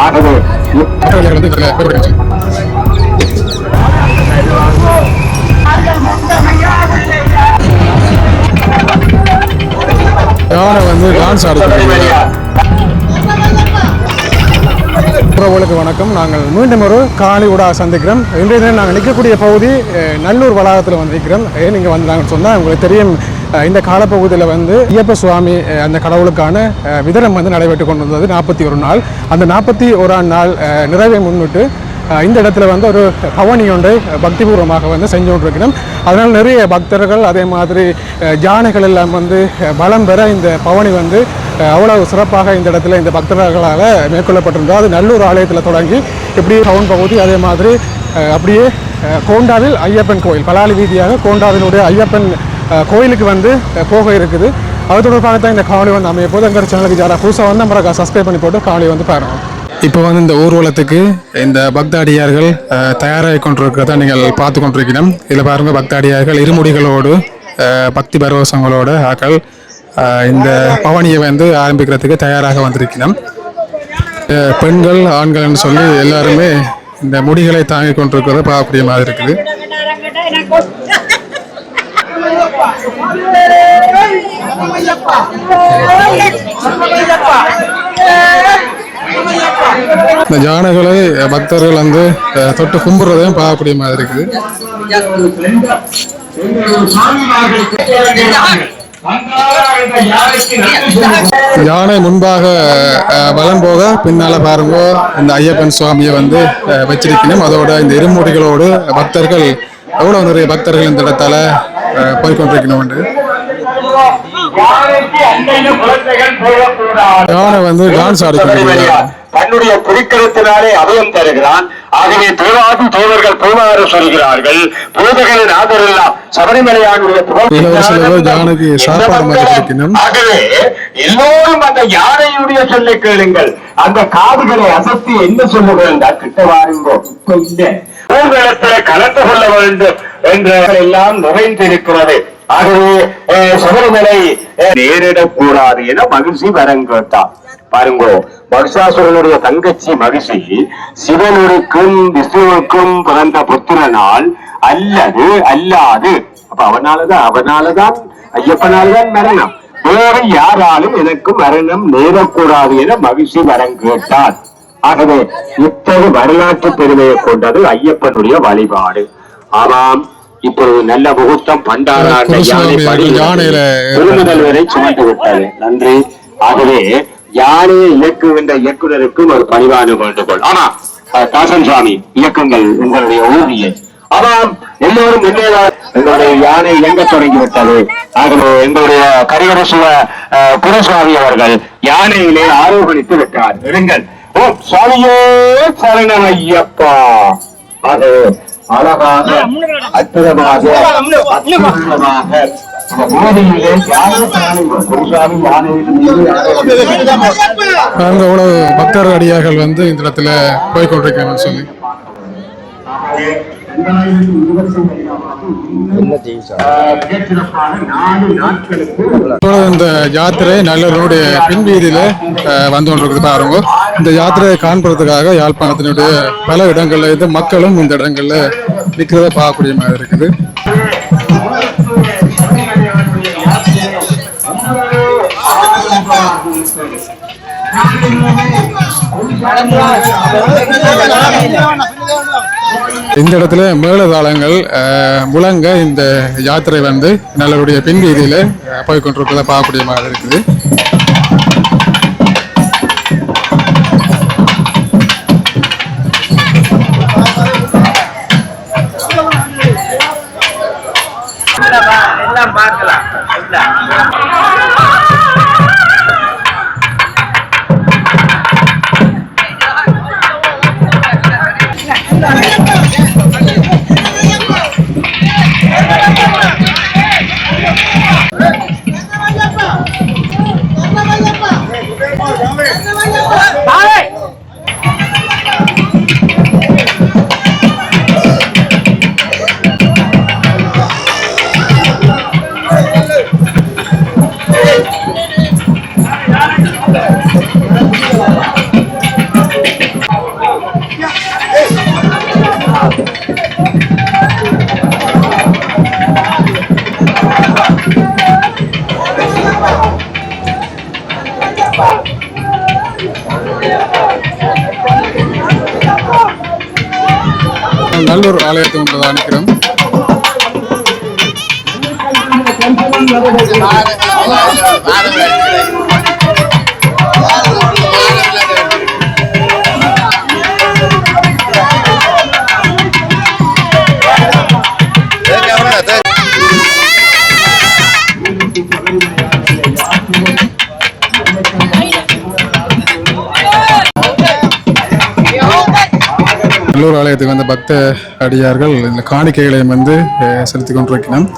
ஆகவே யானை வந்து டான்ஸ் உறவுகளுக்கு வணக்கம். நாங்கள் மீண்டும் ஒரு காலை ஊடாக சந்திக்கிறோம். இன்றைய தினம் நாங்கள் நிற்கக்கூடிய பகுதி நல்லூர் வளாகத்தில் வந்து நிற்கிறோம். ஏன் இங்கே வந்து நாங்கள் சொன்னால் உங்களுக்கு தெரியும், இந்த காலப்பகுதியில் வந்து ஐயப்ப சுவாமி அந்த கடவுளுக்கான விதனம் வந்து நடைபெற்று கொண்டு வந்தது 41 நாள். அந்த 41ஆம் நாள் நிறைவை முன்னிட்டு இந்த இடத்துல வந்து ஒரு பவனி ஒன்றை பக்திபூர்வமாக வந்து செஞ்சு கொண்டிருக்கிறோம். அதனால் நிறைய பக்தர்கள் அதே மாதிரி யானைகள் எல்லாம் வந்து பலம் பெற இந்த பவனி வந்து அவ்வளவு சிறப்பாக இந்த இடத்துல இந்த பக்தர்களால் மேற்கொள்ளப்பட்டிருந்தோம். அது நல்லூர் ஆலயத்தில் தொடங்கி இப்படி டவுன் பகுதி, அதே மாதிரி அப்படியே கோண்டாவில் ஐயப்பன் கோயில், பலாலி வீதியாக கோண்டாவினுடைய ஐயப்பன் கோயிலுக்கு வந்து போக இருக்குது. அது தொடர்பாக தான் இந்த காவலி வந்து அமைய போது. எங்கள் சேனலுக்கு யாராவது புதுசாக வந்து நம்ம சப்ஸ்கிரைப் பண்ணி போட்டு காவலி வந்து பாருங்கள். இப்போ வந்து இந்த ஊர்வலத்துக்கு இந்த பக்தாடியார்கள் தயாராகி கொண்டிருக்கிறத நீங்கள் பார்த்து கொண்டிருக்கிறோம். இதில் பாருங்கள், பக்தாடியார்கள் இருமுடிகளோடு பக்தி பரவசங்களோடு ஆக்கள் இந்த பவனியை வந்து ஆரம்பிக்கிறதுக்கு தயாராக வந்திருக்கிறோம். பெண்கள் ஆண்கள்னு சொல்லி எல்லாருமே இந்த முடிகளை தாங்கி கொண்டிருக்கிறத பார்க்கக்கூடிய மாதிரி இருக்குது. இந்த யானைகளை பக்தர்கள் வந்து தொட்டு கும்பிடுறதையும் பார்க்கக்கூடிய மாதிரி இருக்குது. யானை முன்பாக பலம் போக பின்னால பாருங்க இந்த ஐயப்பன் சுவாமியை வந்து வச்சிருக்கணும். அதோட இந்த இருமுடிகளோடு பக்தர்கள் எவ்வளவு நிறைய பக்தர்கள் இந்த இடத்தால போய்கொண்டிருக்கணும். யானை வந்து டான்ஸ் ஆடிக்கொண்டிருக்கிறார். தன்னுடைய குறிக்கலத்தினாலே அபயம் தருகிறான். ஆகவே தேவாதி தேவர்கள் பூமாறு சொல்கிறார்கள், பூதகளின் ஆதரெல்லாம் சபரிமலையானுடைய ஆகவே எல்லோரும் அந்த யானையுடைய சொல்லை கேளுங்கள். அந்த காதுகளை அசத்தி என்ன சொல்லுங்கள் என்றால், கிட்ட வாருங்கோ, இப்ப இந்த ஊர்வலத்தில கலந்து கொள்ள வேண்டும் என்ற எல்லாம் நுழைந்திருக்கிறது. ஆகவே சபரிமலை நேரிடக்கூடாது என மகிழ்ச்சி வரம் கேட்டார். பாருங்கோ, மகிஷாசுரனுடைய தங்கச்சி மகிழ்ச்சி சிவனுக்கும் விஷ்ணுவுக்கும் பிறந்த புத்திரனால் அல்லாது அப்ப அவனாலதான் ஐயப்பனால்தான் மரணம், வேறு யாராலும் எனக்கு மரணம் நேரக்கூடாது என மகிழ்ச்சி வரம் கேட்டார். ஆகவே இத்தகைய வரலாற்று பெருமையை கொண்டது ஐயப்பனுடைய வழிபாடு. ஆமாம், இப்பொழுது நல்ல முகூர்த்தம் பண்டாராண்ட யானை திருமுதல் வரை சுமந்து விட்டது. நன்றி. ஆகவே யானையை இயக்குகின்ற இயக்குநருக்கும் ஒரு பணிவான வேண்டுகோள். ஆமா, தாசன் சுவாமி இயக்குங்கள் உங்களுடைய ஊதியை. ஆமாம், எல்லோரும் முன்னேதான் எங்களுடைய யானை இயங்க தொடங்கிவிட்டது. ஆகவே எங்களுடைய கரிகரசுவ புரசுவாமி அவர்கள் யானையிலே ஆரோகணித்து விட்டார். எடுங்கள். ஓ சுவாமியே சரணம் ஐயப்பா. ஆகவே அழகாக அற்புதமாக எவ்வளவு பக்தர் அடியார்கள் வந்து இந்த இடத்துல போய்கொண்டிருக்காங்கன்னு சொல்லி இந்த யாத்திரை நல்லூருடைய பின்வீதியில வந்து கொண்டிருக்குது. பாருங்க, இந்த யாத்திரையை காண்பதற்காக யாழ்ப்பாணத்தினுடைய பல இடங்கள்ல இருந்து மக்களும் இந்த இடங்கள்ல நிற்கிறத பார்க்கக்கூடிய மாதிரி இருக்குது. இந்த இடத்துல மேளதாளங்கள் முழங்க இந்த யாத்திரை வந்து நல்லருடைய பின்வீதியில போய்கொண்டிருக்கிறத பார்க்கக்கூடிய மாதிரி இருக்குது. எல்லாம் பார்க்கலாம். நல்லூர் ஆலயத்தை ஒன்றுதான் நிற்கிறோம். நல்லூர் ஆலயத்துக்கு வந்த பக்த அடியார்கள் இந்த காணிக்கைகளையும் வந்து செலுத்தி கொண்டிருக்கிறோம்.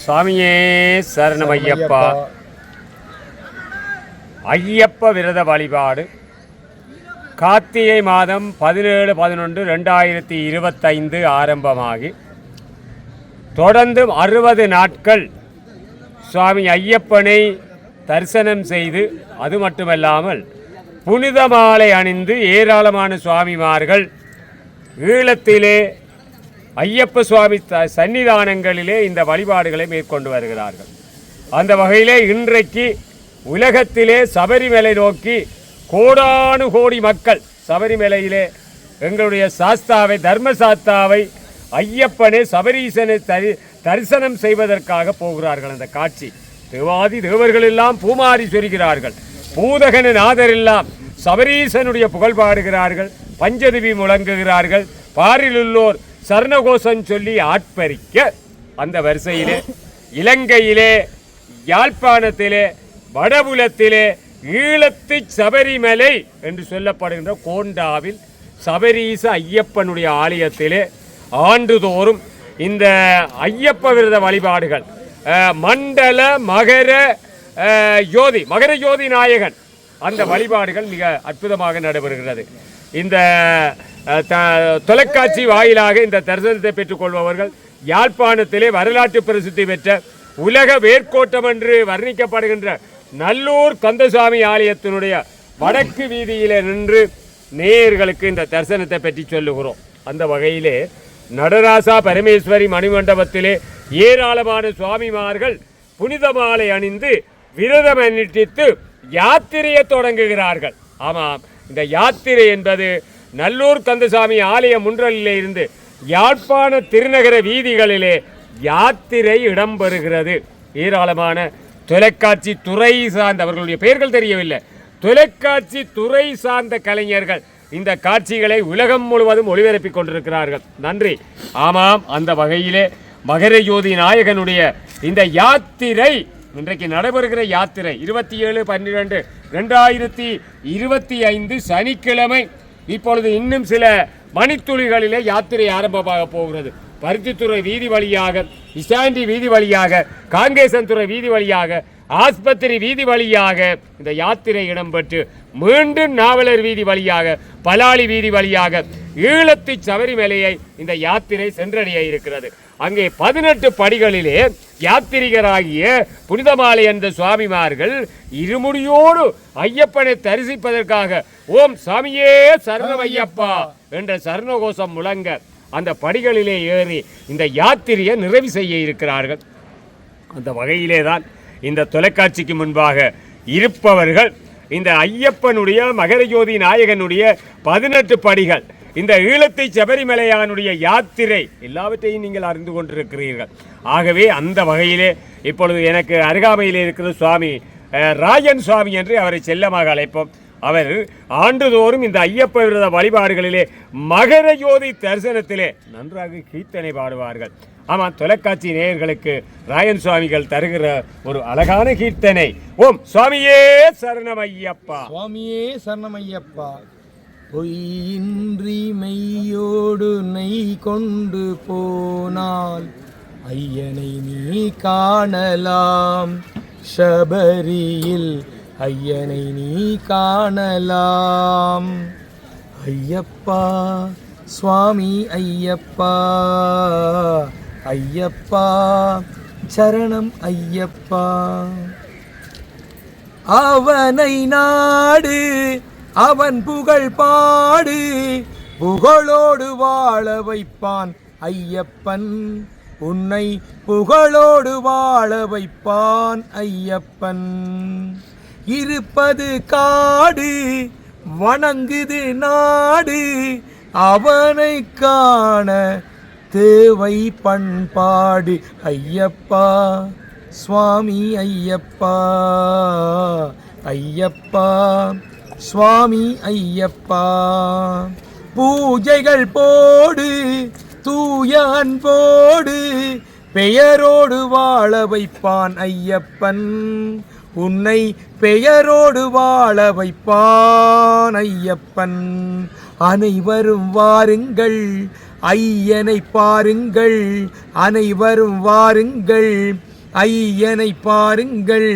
சுவாமியே சரணம் ஐயப்பா. ஐயப்ப விரத வழிபாடு கார்த்திகை மாதம் 17-11-2025 ஆரம்பமாகி தொடர்ந்து 60 நாட்கள் சுவாமி ஐயப்பனை தரிசனம் செய்து, அது மட்டுமல்லாமல் புனித மாலை அணிந்து ஏராளமான சுவாமிமார்கள் ஈழத்திலே ஐயப்ப சுவாமி சன்னிதானங்களிலே இந்த வழிபாடுகளை மேற்கொண்டு வருகிறார்கள். அந்த வகையிலே இன்றைக்கு உலகத்திலே சபரிமலை நோக்கி கோடானு கோடி மக்கள் சபரிமலையிலே எங்களுடைய சாஸ்தாவை, தர்மசாஸ்தாவை, ஐயப்பனை, சபரீசனை தரிசனம் செய்வதற்காக போகிறார்கள். அந்த காட்சி தேவாதி தேவர்கள் எல்லாம் பூமாரி சொரிகிறார்கள். பூதகன நாதர் எல்லாம் சபரீசனுடைய புகழ் பாடுகிறார்கள், பஞ்சதிவி முழங்குகிறார்கள். பாரிலுள்ளோர் சரணகோஷம் சொல்லி ஆட்பரிக்க அந்த வரிசையிலே இலங்கையிலே, யாழ்ப்பாணத்திலே, வடபுலத்திலே, ஈழத்து சபரிமலை என்று சொல்லப்படுகின்ற கோண்டாவில் சபரீச ஐயப்பனுடைய ஆலயத்திலே ஆண்டுதோறும் இந்த ஐயப்ப விரத வழிபாடுகள் மண்டல மகர ஜோதி நாயகன் அந்த வழிபாடுகள் மிக அற்புதமாக நடைபெறுகிறது. இந்த தொலைக்காட்சி வாயிலாக இந்த தரிசனத்தை பெற்றுக்கொள்பவர்கள் யாழ்ப்பாணத்திலே வரலாற்று பிரசித்தி பெற்ற உலக வேர்க்கோட்டம் என்று வர்ணிக்கப்படுகின்ற நல்லூர் கந்தசாமி ஆலயத்தினுடைய வடக்கு வீதியிலே நின்று நேயர்களுக்கு இந்த தரிசனத்தை பற்றி சொல்லுகிறோம். அந்த வகையிலே நடராசா பரமேஸ்வரி மணிமண்டபத்திலே ஏராளமான சுவாமிமார்கள் புனித மாலை அணிந்து விரதம் அனுஷ்டித்து யாத்திரையை தொடங்குகிறார்கள். ஆமாம், இந்த யாத்திரை என்பது நல்லூர் கந்தசாமி ஆலய முன்றலிலே இருந்து யாழ்ப்பாண திருநகர வீதிகளிலே யாத்திரை இடம்பெறுகிறது. ஏராளமான தொலைக்காட்சி துறை சார்ந்த, அவர்களுடைய பெயர்கள் தெரியவில்லை, தொலைக்காட்சி துறை சார்ந்த கலைஞர்கள் இந்த காட்சிகளை உலகம் முழுவதும் ஒளிபரப்பிக் கொண்டிருக்கிறார்கள். நன்றி. ஆமாம், அந்த வகையிலே மகர ஜோதி நாயகனுடைய இந்த யாத்திரை இன்றைக்கு நடைபெறுகிற யாத்திரை 27-12-2025 சனிக்கிழமை. இப்பொழுது இன்னும் சில மணித்துளிகளிலே யாத்திரை ஆரம்பமாக போகிறது. பருத்தித்துறை வீதி வழியாக, இசாண்டி வீதி வழியாக, காங்கேசன்துறை வீதி வழியாக, ஆஸ்பத்திரி வீதி வழியாக இந்த யாத்திரை இடம்பெற்று மீண்டும் நாவலர் வீதி வழியாக, பலாலி வீதி வழியாக ஈழத்து சபரிமலையை இந்த யாத்திரை சென்றடைய இருக்கிறது. அங்கே 18 படிகளிலே யாத்திரிகராகிய புனிதமாலை என்ற சுவாமிமார்கள் இருமுடியோடு ஐயப்பனை தரிசிப்பதற்காக ஓம் சாமியே சரணமையப்பா என்ற சரணகோஷம் முழங்க அந்த படிகளிலே ஏறி இந்த யாத்திரையை நிறைவு செய்ய இருக்கிறார்கள். அந்த வகையிலே தான் இந்த தொலைக்காட்சிக்கு முன்பாக இருப்பவர்கள் இந்த ஐயப்பனுடைய மகரஜோதி நாயகனுடைய 18 படிகள், இந்த ஈழத்தை சபரிமலையானுடைய யாத்திரை எல்லாவற்றையும் நீங்கள் அறிந்து கொண்டிருக்கிறீர்கள். ஆகவே அந்த வகையிலே இப்பொழுது எனக்கு அருகாமையிலே இருக்கிற சுவாமி ராஜன் சுவாமி என்று அவரை செல்லமாக அழைப்போம். அவர் ஆண்டுதோறும் இந்த ஐயப்ப விரத வழிபாடுகளிலே மகர ஜோதி தரிசனத்திலே நன்றாக கீர்த்தனை பாடுவார்கள். ஆமாம், தொலைக்காட்சி நேயர்களுக்கு ராயன் சுவாமிகள் தருகிற ஒரு அழகான கீர்த்தனை. ஓம் சுவாமியே சரணமையப்பா, சுவாமியே சரணமையப்பா. பொய்யின்றி மெய்யோடு நெய் கொண்டு போனால் ஐயனை நீ காணலாம், சபரியில் ஐயனை நீ காணலாம். ஐயப்பா சுவாமி ஐயப்பா, ஐயப்பா சரணம் ஐயப்பா. அவனை நாடு, அவன் புகழ் பாடு, புகழோடு வாழ வைப்பான் ஐயப்பன், உன்னை புகழோடு வாழ வைப்பான் ஐயப்பன். இருப்பது காடு, வணங்குது நாடு, அவனை காண தேவை பண்பாடு. ஐயப்பா சுவாமி ஐயப்பா, ஐயப்பா சுவாமி ஐயப்பா. பூஜைகள் போடு, தூய அன்போடு, பெயரோடு வாழ வைப்பான் ஐயப்பன், உன்னை பெயரோடு வாழ வைப்பான் ஐயப்பன். அனைவரும் வாருங்கள் ஐயனை பாருங்கள், அனைவரும் வாருங்கள் ஐயனை பாருங்கள்,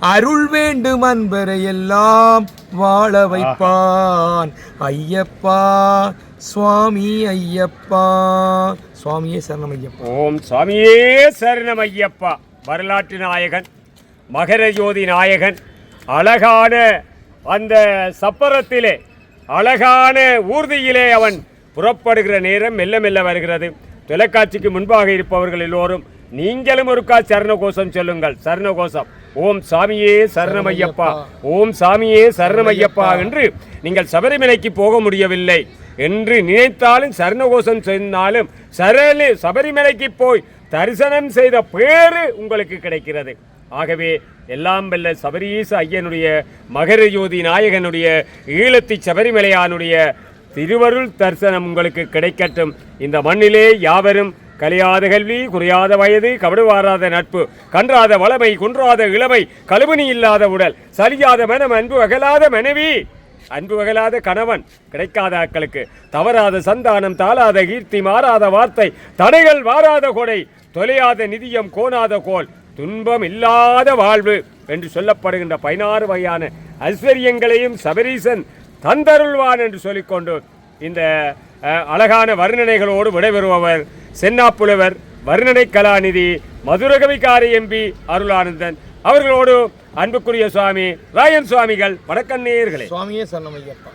அருள் வேண்டும் அன்பரை எல்லாம் வாழ வைப்பான் ஐயப்பா சுவாமி ஐயப்பா. சுவாமியே சரணம் ஐயப்பா. ஓம் சுவாமியே சரணம் ஐயப்பா. வரலாற்று நாயகன், மகர ஜோதி நாயகன், அழகான அந்த சப்பரத்திலே, அழகான ஊர்தியிலே அவன் புறப்படுகிற நேரம் மெல்ல மெல்ல வருகிறது. தொலைக்காட்சிக்கு முன்பாக இருப்பவர்கள் எல்லோரும் நீங்களும் ஒருக்கா சரண கோஷம் சொல்லுங்கள். சரண கோஷம். ஓம் சாமியே சரணமையப்பா, ஓம் சாமியே சரணமையப்பா என்று நீங்கள் சபரிமலைக்கு போக முடியவில்லை என்று நினைத்தாலும், சரணகோஷம் சொன்னாலும் சபரிமலைக்கு போய் தரிசனம் செய்த பேரு உங்களுக்கு கிடைக்கிறது. ஆகவே எல்லாம் வல்ல சபரீச ஐயனுடைய, மகர ஜோதி நாயகனுடைய, ஈழத்தி சபரிமலையானுடைய திருவருள் தரிசனம் உங்களுக்கு கிடைக்கட்டும். இந்த மண்ணிலே யாவரும் கலையாத கல்வி, குறையாத வயது, கபடுவாராத நட்பு, கன்றாத வளமை, குன்றாத இளமை, கழுவுனி இல்லாத உடல், சலியாத மனம், அன்பு அகலாத மனைவி, அன்பு அகலாத கணவன் கிடைக்காத ஆக்களுக்கு, தவறாத சந்தானம், தாளாத கீர்த்தி, மாறாத வார்த்தை, தடைகள் வாராத கொடை, தொலையாத நிதியம், கோணாத கோல், துன்பம் இல்லாத வாழ்வு என்று சொல்லப்படுகின்ற 16 வகையான ஐஸ்வர்யங்களையும் சபரீசன் தந்தருள்வான் என்று சொல்லிக்கொண்டு இந்த அழகான வர்ணனைகளோடு விடைபெறுபவர் சென்னாப்புலவர், வர்ணனை கலாநிதி, மதுரகவிகாரி எம்பி அருளானந்தன் அவர்களோடு அன்புக்குரிய சுவாமி ராயன் சுவாமிகள். வணக்கம் நேயர்களே. சுவாமியே சரணம் ஐயப்பா.